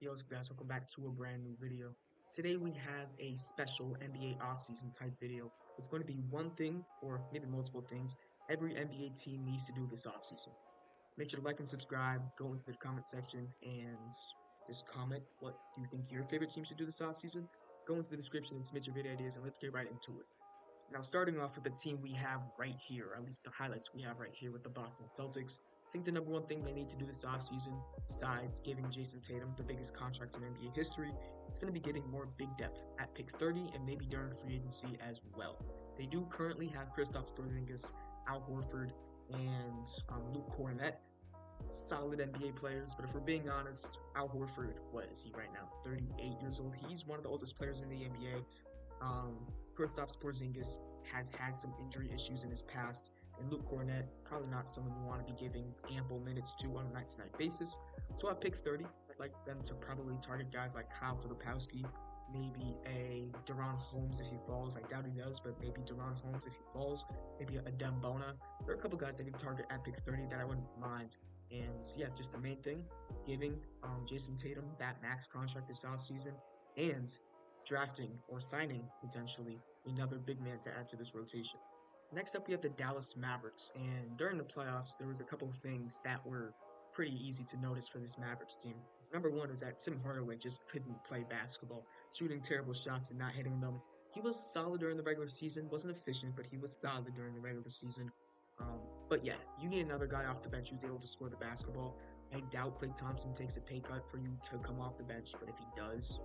Yo, what's up, guys? Welcome back to a brand new video. Today we have a special NBA offseason type video. It's going to be one thing, or maybe multiple things, every NBA team needs to do this offseason. Make sure to like and subscribe, go into the comment section, and just comment what do you think your favorite team should do this offseason. Go into the description and submit your video ideas, and let's get right into it. Now, starting off with the team we have right here, or at least the highlights we have right here with the Boston Celtics. I think the number one thing they need to do this offseason, besides giving Jason Tatum the biggest contract in NBA history, is going to be getting more big depth at pick 30 and maybe during free agency as well. They do currently have Kristaps Porzingis, Al Horford, and Luke Kornet, solid NBA players, but if we're being honest, Al Horford, what is he right now? 38 years old. He's one of the oldest players in the NBA. Kristaps Porzingis has had some injury issues in his past, and Luke Kornet, probably not someone you want to be giving ample minutes to on a night-to-night basis. So at pick 30, I'd like them to probably target guys like Kyle Filipowski, maybe a Deron Holmes if he falls. I doubt he does, but maybe Deron Holmes if he falls, maybe a Dembona. There are a couple guys they can target at pick 30 that I wouldn't mind. And yeah, just the main thing, giving Jason Tatum that max contract this offseason, and drafting or signing potentially another big man to add to this rotation. Next up, we have the Dallas Mavericks, and during the playoffs, there was a couple of things that were pretty easy to notice for this Mavericks team. Number one is that Tim Hardaway just couldn't play basketball, shooting terrible shots and not hitting them. He was solid during the regular season, wasn't efficient, but he was solid during the regular season. But yeah, you need another guy off the bench who's able to score the basketball. I doubt Klay Thompson takes a pay cut for you to come off the bench, but if he does,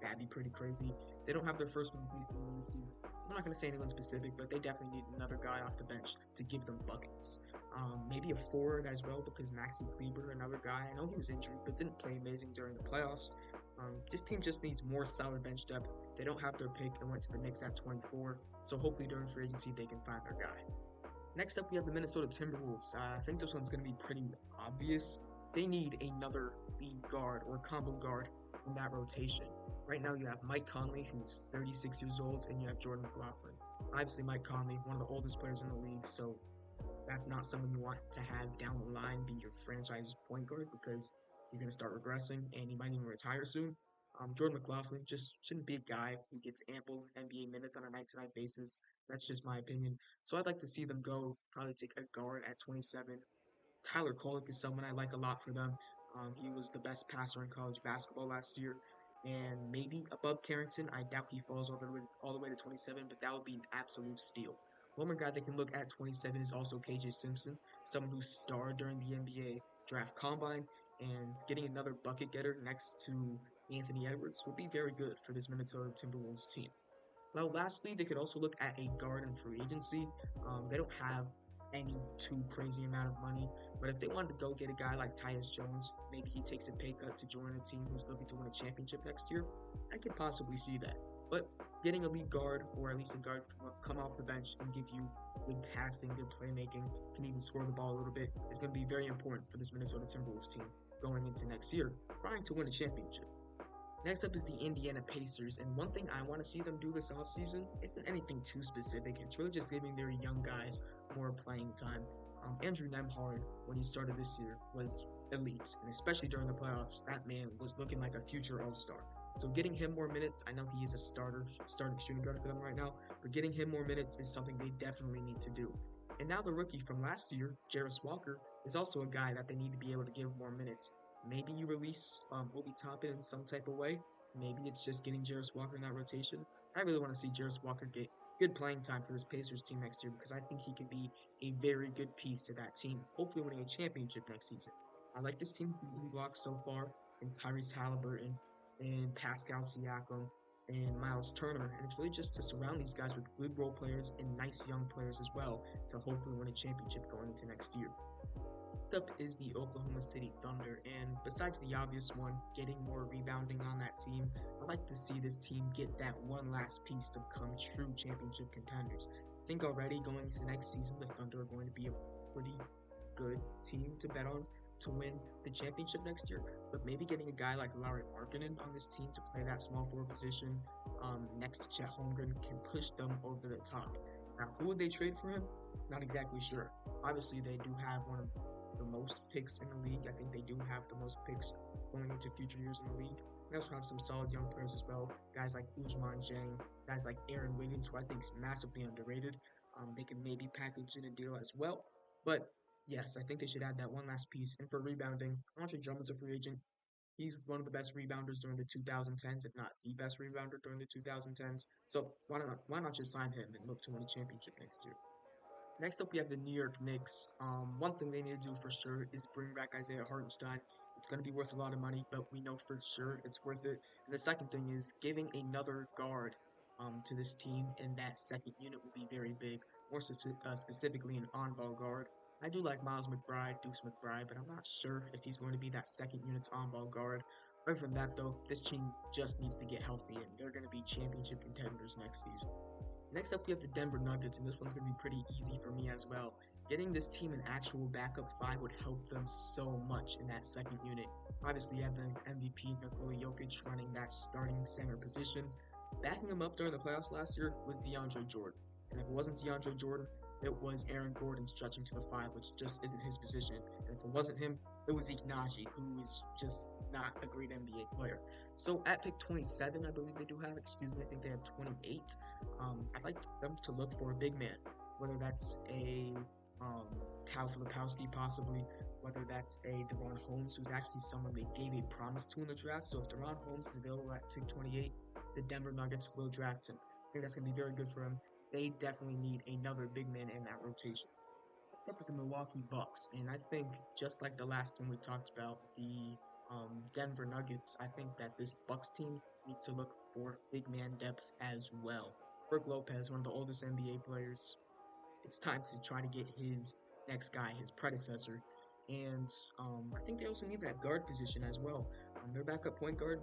that'd be pretty crazy. They don't have their first one beat in this year, so I'm not going to say anyone specific, but they definitely need another guy off the bench to give them buckets. Maybe a forward as well, because Maxi Kleber, another guy, I know he was injured, but didn't play amazing during the playoffs. This team just needs more solid bench depth. They don't have their pick and went to the Knicks at 24, so hopefully during free agency they can find their guy. Next up, we have the Minnesota Timberwolves. I think this one's going to be pretty obvious. They need another lead guard or combo guard in that rotation. Right now, you have Mike Conley, who's 36 years old, and you have Jordan McLaughlin. Obviously, Mike Conley, one of the oldest players in the league, so that's not someone you want to have down the line be your franchise point guard because he's going to start regressing and he might even retire soon. Jordan McLaughlin just shouldn't be a guy who gets ample NBA minutes on a night-to-night basis. That's just my opinion. So I'd like to see them go probably take a guard at 27. Tyler Kolek is someone I like a lot for them. He was the best passer in college basketball last year, and maybe above Carrington. I doubt he falls all the way to 27, but that would be an absolute steal. One more guy that can look at 27 is also KJ Simpson, someone who starred during the NBA draft combine, and getting another bucket getter next to Anthony Edwards would be very good for this Minnesota Timberwolves team. Well, lastly, they could also look at a guard in free agency. They don't have any too crazy amount of money, but if they wanted to go get a guy like Tyus Jones, maybe he takes a pay cut to join a team who's looking to win a championship next year, I could possibly see that. But getting a lead guard, or at least a guard to come off the bench and give you good passing, good playmaking, can even score the ball a little bit, is going to be very important for this Minnesota Timberwolves team going into next year, trying to win a championship. Next up is the Indiana Pacers, and one thing I want to see them do this offseason isn't anything too specific. It's really just giving their young guys more playing time. Andrew Nembhard, when he started this year, was elite, and especially during the playoffs, that man was looking like a future All-Star. So getting him more minutes, I know he is a starting shooting guard for them right now, but getting him more minutes is something they definitely need to do. And now the rookie from last year, Jarris Walker, is also a guy that they need to be able to give more minutes. Maybe you release Obi Toppin in some type of way. Maybe it's just getting Jarris Walker in that rotation. I really want to see Jarris Walker get good playing time for this Pacers team next year because I think he could be a very good piece to that team, hopefully winning a championship next season. I like this team's building blocks so far in Tyrese Halliburton and Pascal Siakam and Miles Turner, and it's really just to surround these guys with good role players and nice young players as well to hopefully win a championship going into next year. Up is the Oklahoma City Thunder, and besides the obvious one, getting more rebounding on that team, I like to see this team get that one last piece to become true championship contenders. I think already going into next season, the Thunder are going to be a pretty good team to bet on to win the championship next year, but maybe getting a guy like Larry Markkinen on this team to play that small forward position next to Chet Holmgren can push them over the top. Now, who would they trade for him? Not exactly sure. Obviously, they do have one of the most picks in the league. I think they do have the most picks going into future years in the league. We also have some solid young players as well, guys like Ousmane Dieng, guys like Aaron Wiggins, who I think is massively underrated. They can maybe package in a deal as well. But yes, I think they should add that one last piece. And for rebounding, Andre Drummond's a free agent. He's one of the best rebounders during the 2010s, if not the best rebounder during the 2010s. So why not just sign him and look to win a championship next year? Next up, we have the New York Knicks. One thing they need to do for sure is bring back Isaiah Hartenstein. It's going to be worth a lot of money, but we know for sure it's worth it. And the second thing is giving another guard to this team, and that second unit will be very big, more specifically an on-ball guard. I do like Miles McBride, Deuce McBride, but I'm not sure if he's going to be that second unit's on-ball guard. Other than that, though, this team just needs to get healthy, and they're going to be championship contenders next season. Next up, we have the Denver Nuggets, and this one's going to be pretty easy for me as well. Getting this team an actual backup five would help them so much in that second unit. Obviously, you have the MVP, Nikola Jokic, running that starting center position. Backing him up during the playoffs last year was DeAndre Jordan. And if it wasn't DeAndre Jordan, it was Aaron Gordon stretching to the five, which just isn't his position. And if it wasn't him, it was Ignaji, who is just not a great NBA player. So at pick 27, I believe they do have, I think they have 28. I'd like them to look for a big man, whether that's a Cal Filipowski possibly, whether that's a Deron Holmes, who's actually someone they gave a promise to in the draft. So if Deron Holmes is available at pick 28, the Denver Nuggets will draft him. I think that's going to be very good for him. They definitely need another big man in that rotation. Except for the Milwaukee Bucks, and I think just like the last time we talked about the Denver Nuggets, I think that this Bucks team needs to look for big man depth as well. Brook Lopez, one of the oldest NBA players, it's time to try to get his next guy, his predecessor. And I think they also need that guard position as well. Their backup point guard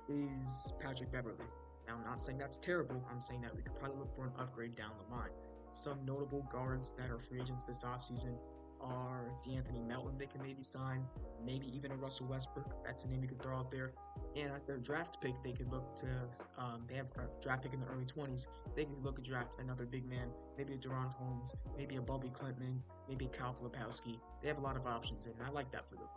is Patrick Beverly. Now, I'm not saying that's terrible. I'm saying that we could probably look for an upgrade down the line. Some notable guards that are free agents this offseason are DeAnthony Melton they can maybe sign, maybe even a Russell Westbrook. That's a name you could throw out there. And at their draft pick, they could look to, they have a draft pick in the early 20s. They could look to draft another big man, maybe a Deron Holmes, maybe a Bobby Klintman, maybe a Cal Filipowski. They have a lot of options, and I like that for them.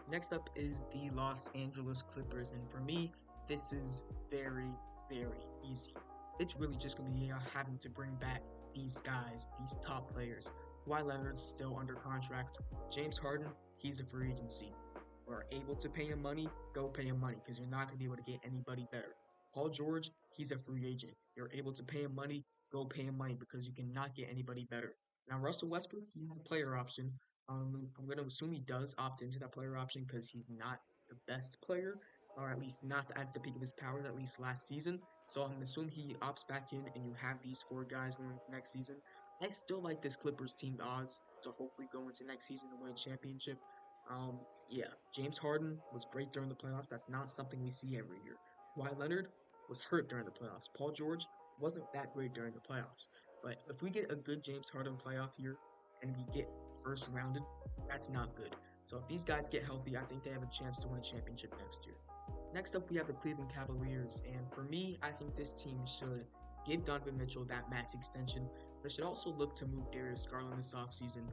Next up is the Los Angeles Clippers, and for me, this is very, very easy. It's really just going to be having to bring back these guys, these top players. Kawhi Leonard's still under contract. James Harden, he's a free agency. We're able to pay him money, go pay him money, because you're not going to be able to get anybody better. Paul George, he's a free agent. You're able to pay him money, go pay him money, because you cannot get anybody better. Now, Russell Westbrook, he has a player option. I'm going to assume he does opt into that player option because he's not the best player, or at least not at the peak of his powers, at least last season. So I'm assuming he opts back in, and you have these four guys going into next season. I still like this Clippers team odds to hopefully go into next season and win a championship. Yeah, James Harden was great during the playoffs. That's not something we see every year. Kawhi Leonard was hurt during the playoffs. Paul George wasn't that great during the playoffs. But if we get a good James Harden playoff year and we get first rounded, that's not good. So if these guys get healthy, I think they have a chance to win a championship next year. Next up, we have the Cleveland Cavaliers, and for me, I think this team should give Donovan Mitchell that max extension, but should also look to move Darius Garland this offseason.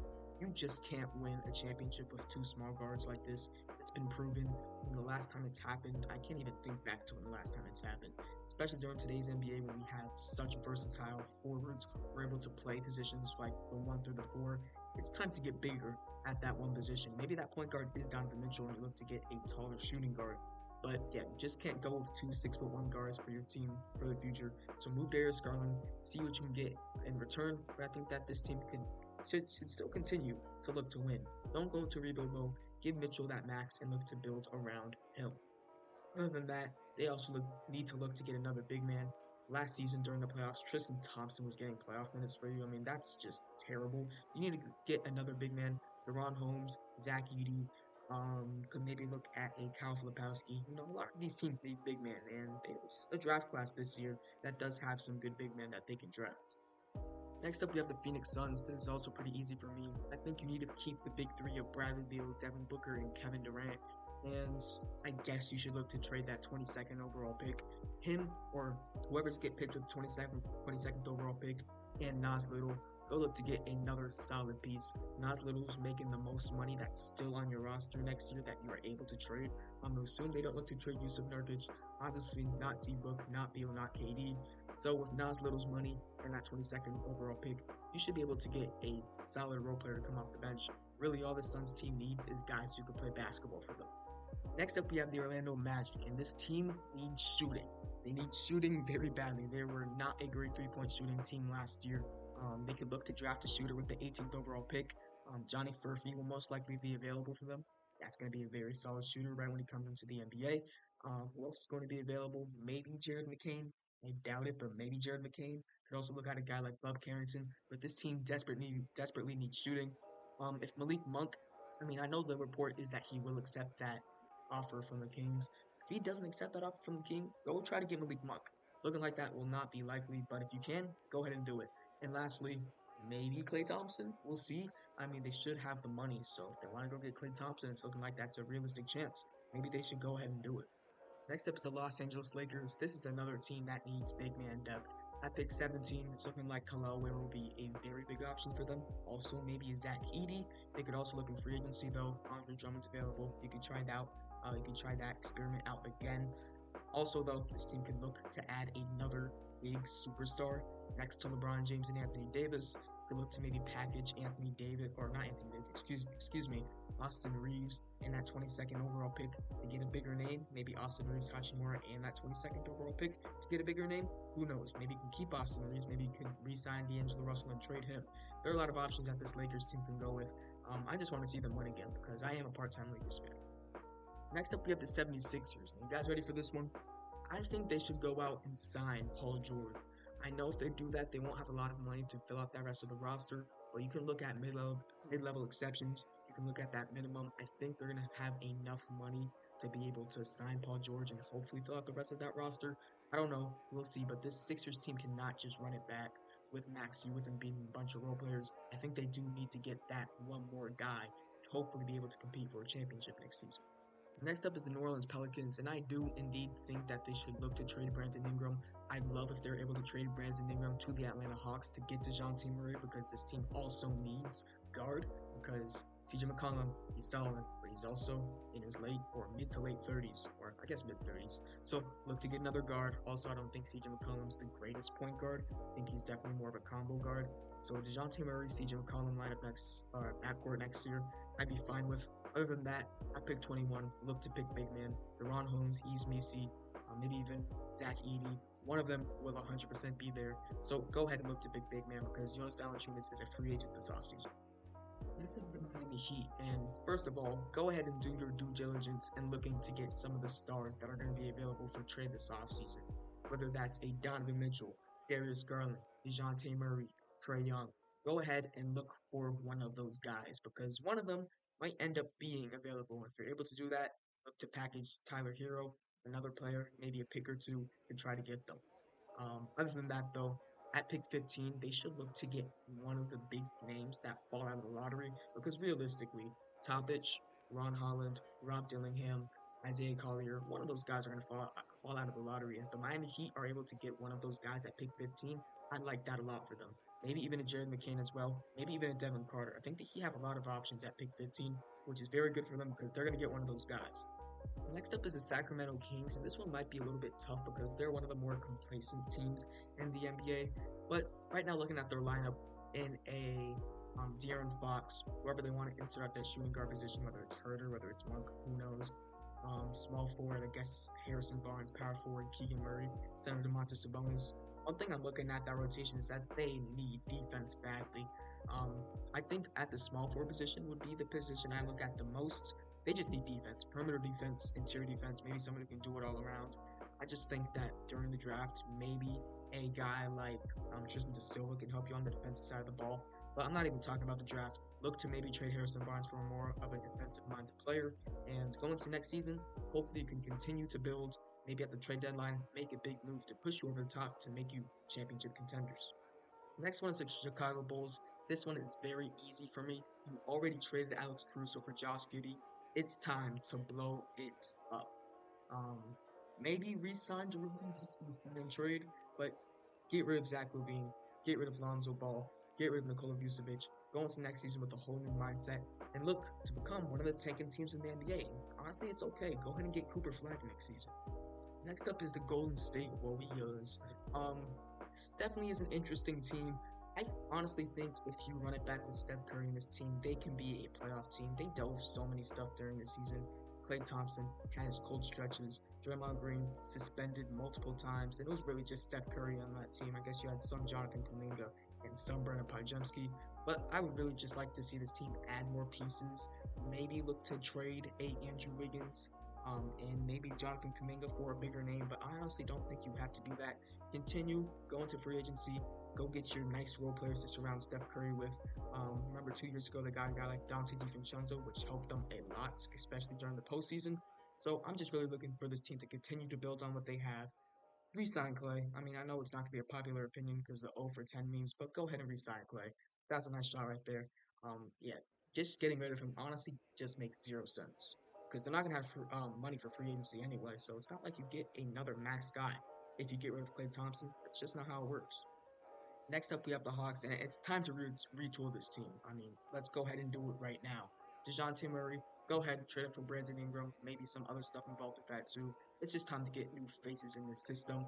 You just can't win a championship with two small guards like this. It's been proven. When the last time it's happened, I can't even think back to when the last time it's happened. Especially during today's NBA when we have such versatile forwards, we're able to play positions like the 1 through the 4. It's time to get bigger at that one position. Maybe that point guard is Donovan Mitchell and you look to get a taller shooting guard. But yeah, you just can't go with two 6'1" guards for your team for the future. So move Darius Garland, see what you can get in return. But I think that this team should still continue to look to win. Don't go to rebuild mode. Give Mitchell that max and look to build around him. Other than that, they also need to look to get another big man. Last season during the playoffs, Tristan Thompson was getting playoff minutes for you. I mean, that's just terrible. You need to get another big man. Deron Holmes, Zach Edey, could maybe look at a Cal Filipowski. You know, a lot of these teams need big men, and there's a draft class this year that does have some good big men that they can draft. Next up, we have the Phoenix Suns. This is also pretty easy for me. I think you need to keep the big three of Bradley Beal, Devin Booker, and Kevin Durant. And I guess you should look to trade that 22nd overall pick. Him or whoever's get picked with the 22nd overall pick and Nas Little go look to get another solid piece. Nas Little's making the most money that's still on your roster next year that you are able to trade. I'm going to assume they don't look to trade Yusuf Nurkic. Obviously, not D-Book, not Beal, not KD. So with Nas Little's money and that 22nd overall pick, you should be able to get a solid role player to come off the bench. Really, all the Suns team needs is guys who can play basketball for them. Next up, we have the Orlando Magic, and this team needs shooting. They need shooting very badly. They were not a great three-point shooting team last year. They could look to draft a shooter with the 18th overall pick. Johnny Furphy will most likely be available for them. That's going to be a very solid shooter right when he comes into the NBA. Who else is going to be available? Maybe Jared McCain. I doubt it, but maybe Jared McCain. Could also look at a guy like Bub Carrington. But this team desperately needs shooting. If Malik Monk, I mean, I know the report is that he will accept that offer from the Kings. If he doesn't accept that offer from the King, go try to get Malik Monk. Looking like that will not be likely, but if you can, go ahead and do it. And lastly, maybe Klay Thompson. We'll see. I mean, they should have the money, so if they want to go get Klay Thompson, it's looking like that's a realistic chance. Maybe they should go ahead and do it. Next up is the Los Angeles Lakers. This is another team that needs big man depth. At pick 17, it's looking like Khalil Ware will be a very big option for them. Also, maybe a Zach Edey. They could also look in free agency though. Andre Drummond's available. You could try that out. You could try that experiment out again. Also, though, this team could look to add another big superstar next to LeBron James and Anthony Davis. Could look to maybe package Anthony Davis, or not Anthony Davis, excuse me, Austin Reeves and that 22nd overall pick to get a bigger name. Maybe Austin Reeves, Hachimura, and that 22nd overall pick to get a bigger name. Who knows? Maybe you can keep Austin Reeves. Maybe you can re-sign D'Angelo Russell and trade him. There are a lot of options that this Lakers team can go with. I just want to see them win again because I am a part-time Lakers fan. Next up, we have the 76ers. You guys ready for this one? I think they should go out and sign Paul George. I know if they do that, they won't have a lot of money to fill out that rest of the roster, but you can look at mid-level exceptions. You can look at that minimum. I think they're going to have enough money to be able to sign Paul George and hopefully fill out the rest of that roster. I don't know. We'll see, but this Sixers team cannot just run it back with Maxey with him being a bunch of role players. I think they do need to get that one more guy and hopefully be able to compete for a championship next season. Next up is the New Orleans Pelicans, and I do indeed think that they should look to trade Brandon Ingram. I'd love if they're able to trade Brandon Ingram to the Atlanta Hawks to get DeJounte Murray because this team also needs guard because CJ McCollum, he's solid, but he's also in his late or mid to late 30s, or I guess mid 30s. So look to get another guard. Also, I don't think CJ McCollum's the greatest point guard. I think he's definitely more of a combo guard. So DeJounte Murray, CJ McCollum lineup next, backcourt next year, I'd be fine with. Other than that, I picked 21. Look to pick big man. Deron Holmes, Yves Missi, maybe even Zach Edey. One of them will 100% be there. So go ahead and look to pick big man because Jonas Valanciunas is a free agent this offseason. You pick the Miami Heat, and first of all, go ahead and do your due diligence and looking to get some of the stars that are going to be available for trade this offseason. Whether that's a Donovan Mitchell, Darius Garland, DeJounte Murray, Trae Young. Go ahead and look for one of those guys because one of them might end up being available. If you're able to do that, look to package Tyler Hero, another player, maybe a pick or two to try to get them. Other than that, though, at pick 15, they should look to get one of the big names that fall out of the lottery because realistically, Topic, Ron Holland, Rob Dillingham, Isaiah Collier, one of those guys are going to fall out of the lottery. And if the Miami Heat are able to get one of those guys at pick 15, I'd like that a lot for them. Maybe even a Jared McCain as well. Maybe even a Devin Carter. I think that he have a lot of options at pick 15, which is very good for them because they're going to get one of those guys. Next up is the Sacramento Kings, and this one might be a little bit tough because they're one of the more complacent teams in the NBA. But right now, looking at their lineup in a De'Aaron Fox, whoever they want to insert at that shooting guard position, whether it's Herter, whether it's Monk, who knows. Small forward, I guess Harrison Barnes, power forward, Keegan Murray, center DeMontis Sabonis. One thing I'm looking at that rotation is that they need defense badly. Um, I think at the small forward position would be the position I look at the most. They just need defense, perimeter defense, interior defense, maybe somebody who can do it all around. I just think that during the draft, maybe a guy like Tristan DeSilva can help you on the defensive side of the ball. But I'm not even talking about the draft. Look to maybe trade Harrison Barnes for more of a defensive-minded player. And going into next season, hopefully you can continue to build, maybe at the trade deadline, make a big move to push you over the top to make you championship contenders. Next one is the Chicago Bulls. This one is very easy for me. You already traded Alex Caruso for Josh Giddey. It's time to blow it up. Um, Maybe re-sign DeRozan just for the sign and trade, but get rid of Zach LaVine, get rid of Lonzo Ball. get rid of Nikola Vucevic, go into next season with a whole new mindset, and look to become one of the tanking teams in the NBA. And honestly, it's okay. Go ahead and get Cooper Flag next season. Next up is the Golden State Warriors. This definitely is an interesting team. I honestly think if you run it back with Steph Curry and this team, they can be a playoff team. They dealt with so many stuff during the season. Klay Thompson had his cold stretches. Draymond Green suspended multiple times, and it was really just Steph Curry on that team. I guess you had some Jonathan Kuminga and some Brennan Pajemski, but I would really just like to see this team add more pieces. Maybe look to trade a Andrew Wiggins and maybe Jonathan Kuminga for a bigger name, but I honestly don't think you have to do that. Continue, go into free agency, go get your nice role players to surround Steph Curry with. Remember 2 years ago, they got a guy like Dante DiVincenzo, which helped them a lot, especially during the postseason. So I'm just really looking for this team to continue to build on what they have. Resign Clay. I mean, I know it's not going to be a popular opinion because the 0 for 10 memes, but go ahead and resign Clay. That's a nice shot right there. Yeah, just getting rid of him honestly just makes zero sense because they're not going to have money for free agency anyway. So it's not like you get another max guy if you get rid of Clay Thompson. That's just not how it works. Next up, we have the Hawks, and it's time to retool this team. I mean, let's go ahead and do it right now. DeJounte Murray, go ahead and trade it for Brandon Ingram. Maybe some other stuff involved with that too. It's just time to get new faces in the system.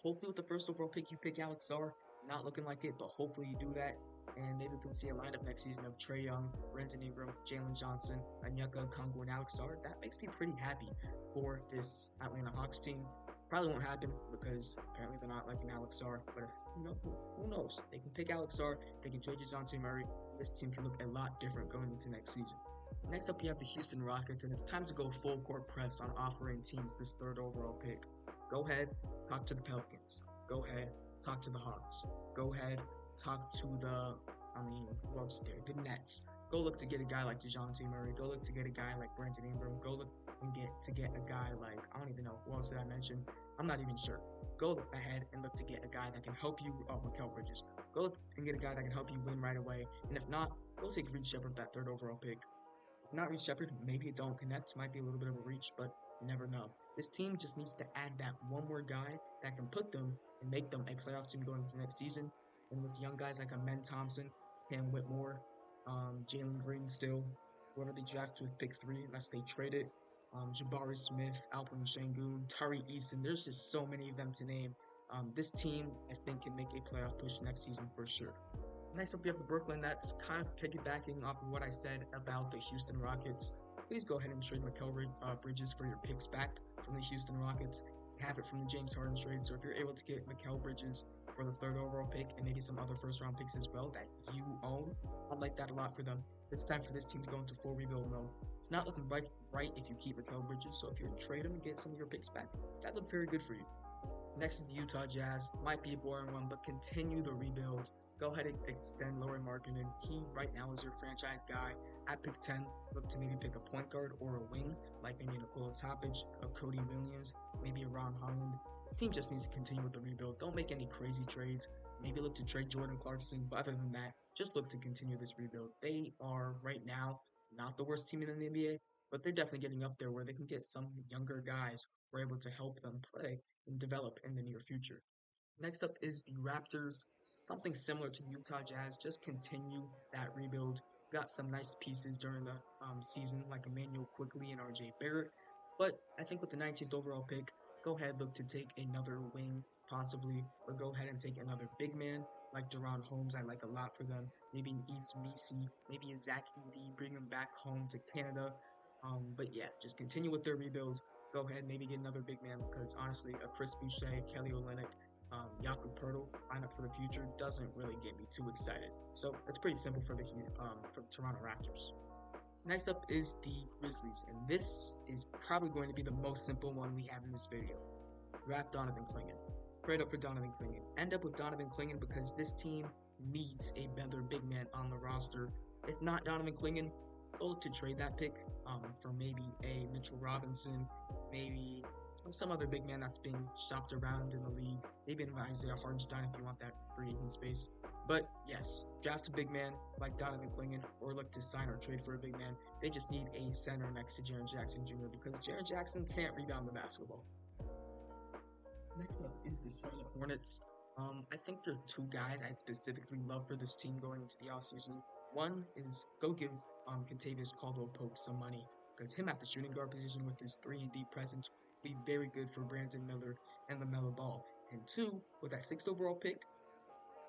Hopefully, with the first overall pick, you pick Alex Sarr. Not looking like it, but hopefully you do that. And maybe we can see a lineup next season of Trae Young, Brandon Ingram, Jalen Johnson, Anyeka Okongwu, and Alex Sarr. That makes me pretty happy for this Atlanta Hawks team. Probably won't happen because apparently they're not liking Alex Sarr. But if who knows? They can pick Alex Sarr, they can trade DeJounte Murray. This team can look a lot different going into next season. Next up, you have the Houston Rockets, and it's time to go full court press on offering teams this third overall pick. Go ahead, talk to the Pelicans. Go ahead, talk to the Hawks. Go ahead, talk to who else is there? The Nets. Go look to get a guy like DeJounte Murray. Go look to get a guy like Brandon Ingram. Go look and get a guy like, I don't even know, who else did I mention? I'm not even sure. Go ahead and look to get a guy that can help you, Mikal Bridges. Go look and get a guy that can help you win right away. And if not, go take Reed Shepard with that third overall pick. If not Reed Shepard, maybe it don't connect. Might be a little bit of a reach, but you never know. This team just needs to add that one more guy that can put them and make them a playoff team going into the next season. And with young guys like Amen Thompson, Cam Whitmore, Jalen Green still, whoever they draft with pick 3, unless they trade it, Jabari Smith, Alperen Sengun, Tari Eason. There's just so many of them to name. This team, I think, can make a playoff push next season for sure. Next up, we have the Brooklyn Nets, kind of piggybacking off of what I said about the Houston Rockets. Please go ahead and trade Mikal Bridges for your picks back from the Houston Rockets. You have it from the James Harden trade, so if you're able to get Mikal Bridges for the third overall pick and maybe some other first-round picks as well that you own, I'd like that a lot for them. It's time for this team to go into full rebuild mode. It's not looking right if you keep Mikal Bridges, so if you trade him and get some of your picks back, that look very good for you. Next is the Utah Jazz. Might be a boring one, but continue the rebuild. Go ahead and extend Lauri Markkanen. He right now is your franchise guy. At pick 10, look to maybe pick a point guard or a wing, like maybe a Nikola Topic, a Cody Williams, maybe a Ron Holland. The team just needs to continue with the rebuild. Don't make any crazy trades. Maybe look to trade Jordan Clarkson, but other than that, just look to continue this rebuild. They are right now not the worst team in the NBA, but they're definitely getting up there where they can get some younger guys who are able to help them play and develop in the near future. Next up is the Raptors. Something similar to Utah Jazz. Just continue that rebuild. Got some nice pieces during the season, like Emmanuel Quickly and RJ Barrett. But I think with the 19th overall pick, go ahead, look to take another wing, possibly, or go ahead and take another big man like Deron Holmes. I like a lot for them. Maybe an Eats Misi, maybe a Zach Edey, bring him back home to Canada. But yeah, just continue with their rebuild. Go ahead, maybe get another big man because honestly, a Chris Boucher, Kelly Olynyk, Jakob Poeltl lineup for the future doesn't really get me too excited. So it's pretty simple for the Toronto Raptors. Next up is the Grizzlies, and this is probably going to be the most simple one we have in this video. Draft Donovan Clingan. Trade up for Donovan Clingan. End up with Donovan Clingan because this team needs a better big man on the roster. If not Donovan Clingan, go look to trade that pick for maybe a Mitchell Robinson, maybe some other big man that's being shopped around in the league. Maybe an Isaiah Hartenstein if you want that free agent space. But yes, draft a big man like Donovan Clingan or look to sign or trade for a big man. They just need a center next to Jaren Jackson Jr. because Jaren Jackson can't rebound the basketball. Next up is the Charlotte Hornets. I think there are two guys I'd specifically love for this team going into the offseason. One is go give Contavious Caldwell-Pope some money because him at the shooting guard position with his 3-and-D presence will be very good for Brandon Miller and LaMelo Ball. And two, with that sixth overall pick,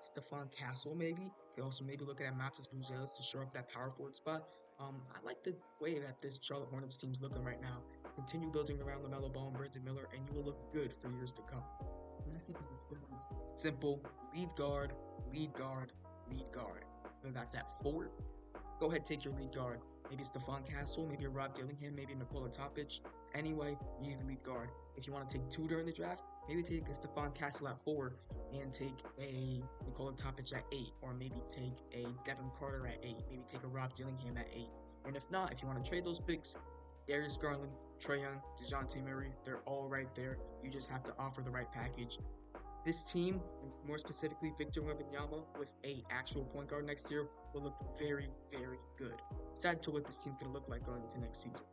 Stephon Castle maybe. Could also maybe look at Matas Buzelis to shore up that power forward spot. I like the way that this Charlotte Hornets team's looking right now. Continue building around LaMelo Ball and Brandon Miller, and you will look good for years to come. And I think it's simple lead guard, lead guard, lead guard. Whether that's at 4, go ahead, take your lead guard. Maybe Stephon Castle, maybe Rob Dillingham, maybe Nikola Topic. Anyway, you need a lead guard. If you want to take 2 during the draft, maybe take a Stephon Castle at 4 and take a Nikola Topic at 8, or maybe take a Devin Carter at 8, maybe take a Rob Dillingham at 8. And if not, if you want to trade those picks, Darius Garland, Trae Young, DeJounte Murray, they're all right there. You just have to offer the right package. This team, and more specifically Victor Wembanyama, with a actual point guard next year, will look very, very good. Excited to what this team's going to look like going into next season.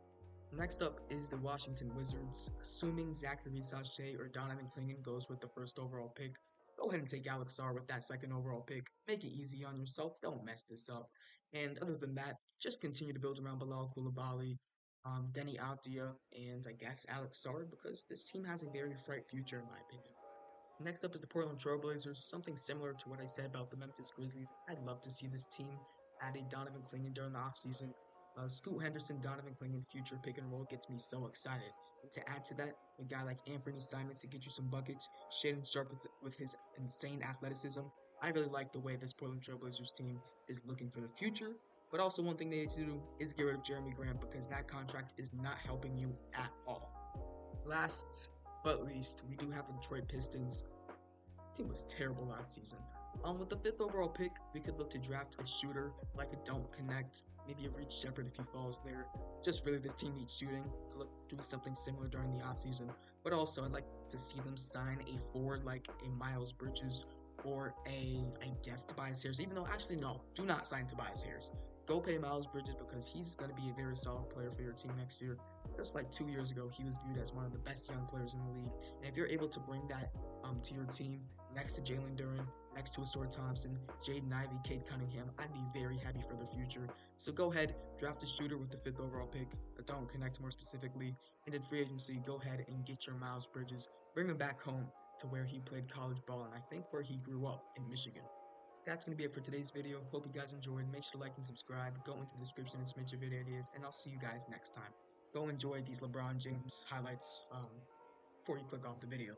Next up is the Washington Wizards. Assuming Zachary Sachet or Donovan Clingan goes with the first overall pick, go ahead and take Alex Sarr with that second overall pick. Make it easy on yourself. Don't mess this up. And other than that, just continue to build around Bilal Coulibaly, Denny Avdia, and I guess Alex Sarr because this team has a very bright future in my opinion. Next up is the Portland Trail Blazers, something similar to what I said about the Memphis Grizzlies. I'd love to see this team add a Donovan Clingan during the offseason. Scoot Henderson, Donovan Clingan future pick and roll gets me so excited. And to add to that, a guy like Anthony Simons to get you some buckets, Shaedon Sharp with his insane athleticism. I really like the way this Portland Trail Blazers team is looking for the future. But also one thing they need to do is get rid of Jeremy Grant because that contract is not helping you at all. Last but least, we do have the Detroit Pistons. Team was terrible last season. With the 5th overall pick, we could look to draft a shooter like a Don't Connect, maybe a Reed Shepard if he falls there. Just really, this team needs shooting. Could look do something similar during the offseason. But also, I'd like to see them sign a forward like a Miles Bridges or I guess Tobias Harris. Even though, actually, no, do not sign Tobias Harris. Go pay Miles Bridges because he's going to be a very solid player for your team next year. Just like 2 years ago, he was viewed as one of the best young players in the league. And if you're able to bring that to your team next to Jalen Duren, next to Asor Thompson, Jaden Ivey, Cade Cunningham, I'd be very happy for their future. So go ahead, draft a shooter with the 5th overall pick, Don't Connect more specifically, and in free agency, go ahead and get your Miles Bridges, bring him back home to where he played college ball, and I think where he grew up in Michigan. That's going to be it for today's video. Hope you guys enjoyed. Make sure to like and subscribe. Go into the description and submit your video ideas, and I'll see you guys next time. Go enjoy these LeBron James highlights before you click off the video.